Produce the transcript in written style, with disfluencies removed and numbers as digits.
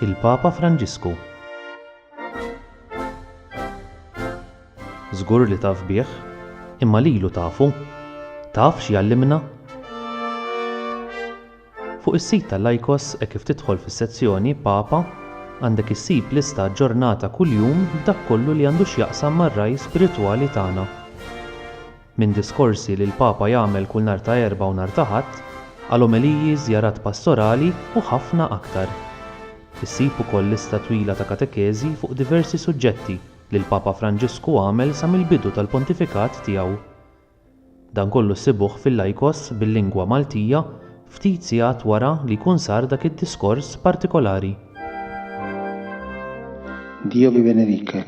Il-Papa Franġisku. Żgur li taf bih, imma lilu tafu. Taf x'jallimna? Fuq is-sit tal-Laikos hekk kif tidħol fis-sezzjoni Papa għandek issib lista ġġornata kuljum b'dak kollu li għandu x'jaqsam mar-raj spiritwali tagħna. Minn diskorsi li l-Papa jagħmel kull nhar ta' Erbgħa u nhar ta' Ħadd, għal omeliji, żjarat pastorali u ħafna aktar. Issib ukoll lista twila ta' katekeżi fuq diversi suġġetti li l-Papa Franġisku għamel sa mill-bidu tal-pontifikat tiegħu. Dan kollu ssibuh fil-Laikos bil-lingwa Maltija ftit sigħat wara li jkun sar dak id-diskors partikolari. Dio vi benedica.